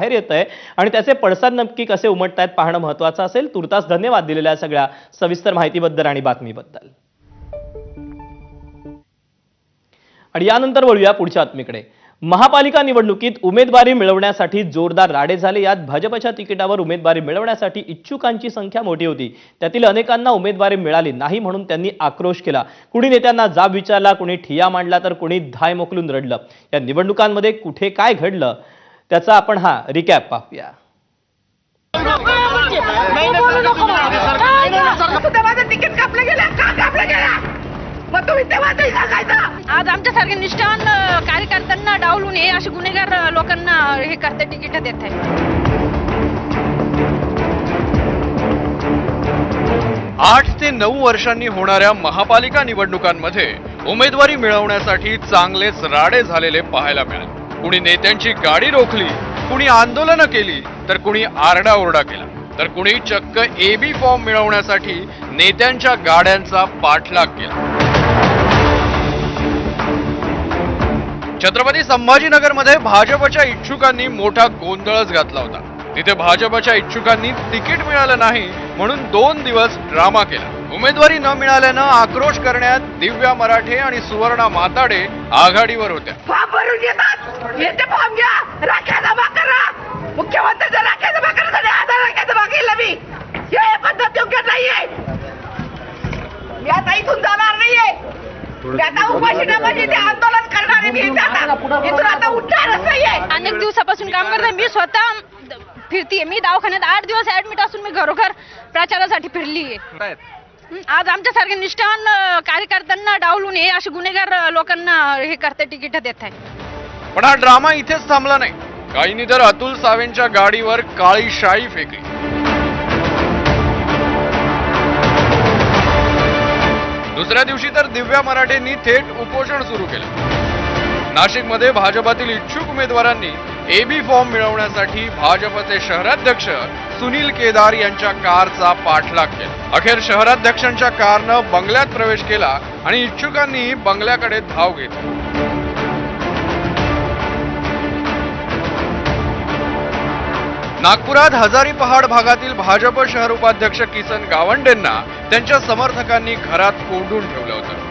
बाहेर येत आहे आणि त्याचे पडसाद नक्की कसे उमटतायत पाहणं महत्त्वाचं असेल। तुर्तास धन्यवाद दिलेल्या सगळ्या सविस्तर माहितीबद्दल आणि बातमीबद्दल। आणि यानंतर वळूया पुढच्या बातमीकडे। महापालिका निवडणुकीत उमेदवारी मिळवण्यासाठी जोरदार राडे झाले। यात भाजपच्या तिकिटावर उमेदवारी मिळवण्यासाठी इच्छुकांची संख्या मोठी होती। त्यातील अनेकांना उमेदवारी मिळाली नाही म्हणून त्यांनी आक्रोश केला। कुणी नेत्यांना जाब विचारला, कुणी ठिय्या मांडला तर कुणी धाय मोकलून रडलं। या निवडणुकांमध्ये कुठे काय घडलं त्याचा आपण हा रिकॅप पाहूया। आज आमच्यासारख्या निष्ठावान कार्यकर्त्यांना डावलून हे असे गुन्हेगार लोकांना हे करते तिकीट देत आहे। 8 ते 9 वर्षांनी होणाऱ्या महापालिका निवडणुकांमध्ये उमेदवारी मिळवण्यासाठी चांगलेच राडे झालेले पाहायला मिळाले। कुणी नेत्यांची गाडी रोखली, कुणी आंदोलनं केली तर कुणी आरडाओरडा केला, तर कुणी चक्क एबी फॉर्म मिळवण्यासाठी नेत्यांच्या गाड्यांचा पाठलाग केला। छत्रपती संभाजीनगरमध्ये भाजपच्या इच्छुकांनी मोठा गोंधळच घातला होता। तिथे भाजपच्या इच्छुकांनी तिकीट मिळालं नाही म्हणून 2 दिवस ड्रामा केला। उमेदवारी न मिळाल्यानं आक्रोश करण्यात दिव्या मराठे आणि सुवर्णा माताडे आघाडीवर होत्या। फॉर्म भरून येते फॉर्म घ्या, राख्या जमा करा, मुख्यमंत्र्यांच्या राख्या जमा करण्यासाठी 1000 राख्या जमा केल्या मी। हे पद्धत योग्य नाहीये। मी आता इथून जाणार नाहीये। मी आता उपाशी नापाशी ते आंदोलन करणार आहे। मी इथून आता उठणारच नाहीये। अनेक दिवसापासून काम करते मी, स्वतः फिरतीये। मी दवाखान्यात 8 दिवस ऍडमिट असून मी घरोघर प्रचारासाठी फिरलीये। आज आमच्यासारख्या निष्ठावान कार्यकर्त्यांना डावलून हे असे गुन्हेगार लोकांना हे करते तिकीट देत आहे। पण हा ड्रामा इथेच थांबला नाही। काहींनी तर अतुल सावेंच्या गाडीवर काळी शाई फेकली। दुसऱ्या दिवशी तर दिव्या मराठेंनी थेट उपोषण सुरू केले। नाशिकमध्ये भाजपातील इच्छुक उमेदवारांनी एबी फॉर्म मिळवण्यासाठी भाजपचे शहराध्यक्ष सुनील केदार यांच्या कारचा पाठलाग केला। अखेर शहराध्यक्षांच्या कारनं बंगल्यात प्रवेश केला आणि इच्छुकांनी बंगल्याकडे धाव घेतली। नागपुरात हजारी पहाड भागातील भाजप शहर उपाध्यक्ष किसन गावंडेंना त्यांच्या समर्थकांनी घरात कोंडून ठेवलं होतं।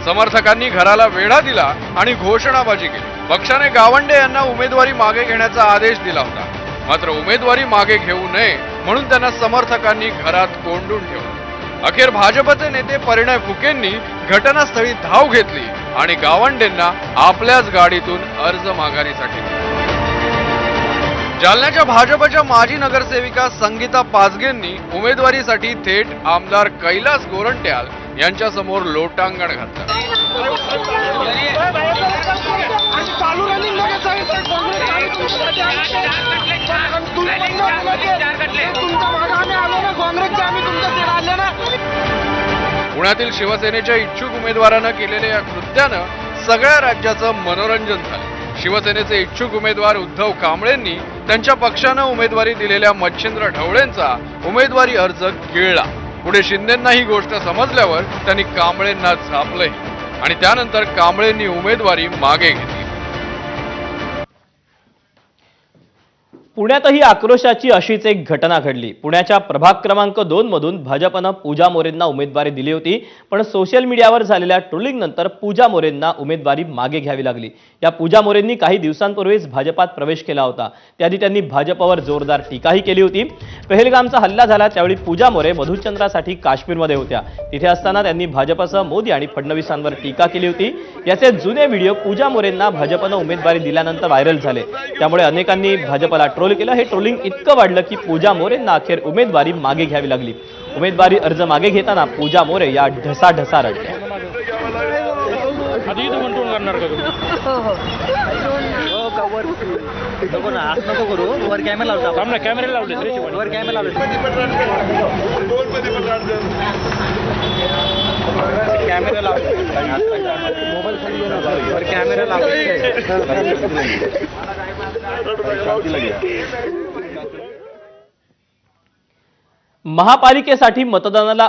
समर्थकांनी घराला वेढा दिला आणि घोषणाबाजी केली। पक्षाने गावंडे यांना उमेदवारी मागे घेण्याचा आदेश दिला होता, मात्र उमेदवारी मागे घेऊ नये म्हणून त्यांना समर्थकांनी घरात कोंडून ठेवलं। अखेर भाजपचे नेते परिणय फुकेंनी घटनास्थळी धाव घेतली आणि गावंडेंना आपल्याच गाडीतून अर्ज माघारीसाठी दिला। जालन्याच्या भाजपच्या माजी नगरसेविका संगीता पाचगेंनी उमेदवारीसाठी थेट आमदार कैलास गोरंट्याल यांच्या समोर लोटांगण घातलं। पुण्यातील शिवसेनेच्या इच्छुक उमेदवारानं केलेल्या या कृत्यानं सगळ्या राज्याचं मनोरंजन झालं। शिवसेनेचे इच्छुक उमेदवार उद्धव कांबळेंनी त्यांच्या पक्षानं उमेदवारी दिलेल्या मच्छिंद्र ढवळेंचा उमेदवारी अर्ज गिळला। पुढे शिंदेंना ही गोष्ट समजल्यावर त्यांनी कांबळेंना झापलंय आणि त्यानंतर कांबळेंनी उमेदवारी मागे घेतली। पुण्यातही आक्रोशाची अशीच एक घटना घडली। पुण्याच्या प्रभाग क्रमांक 2 मधून भाजपनं पूजा मोरेंना उमेदवारी दिली होती, पण सोशल मीडियावर झालेल्या ट्रोलिंग नंतर पूजा मोरेंना उमेदवारी मागे घ्यावी लागली। या पूजा मोरेंनी काही दिवसांपूर्वीच भाजपात प्रवेश केला होता। त्याआधी त्यांनी भाजपवर जोरदार टीकाही केली होती। पहलगामचा हल्ला झाला त्यावेळी पूजा मोरे मधुचंद्रासाठी काश्मीरमध्ये होत्या। तिथे असताना त्यांनी भाजपसह मोदी आणि फडणवीसांवर टीका केली होती। याचे जुने व्हिडिओ पूजा मोरेंना भाजपनं उमेदवारी दिल्यानंतर व्हायरल झाले। त्यामुळे अनेकांनी भाजपला ट्रोल केलं। हे ट्रोलिंग इतकं वाढलं की पूजा मोरेंना अखेर उमेदवारी मागे घ्यावी लागली। उमेदवारी अर्ज मागे घेताना पूजा मोरे या ढसाढसा रडल्या। महापालिकेसाठी मतदानाला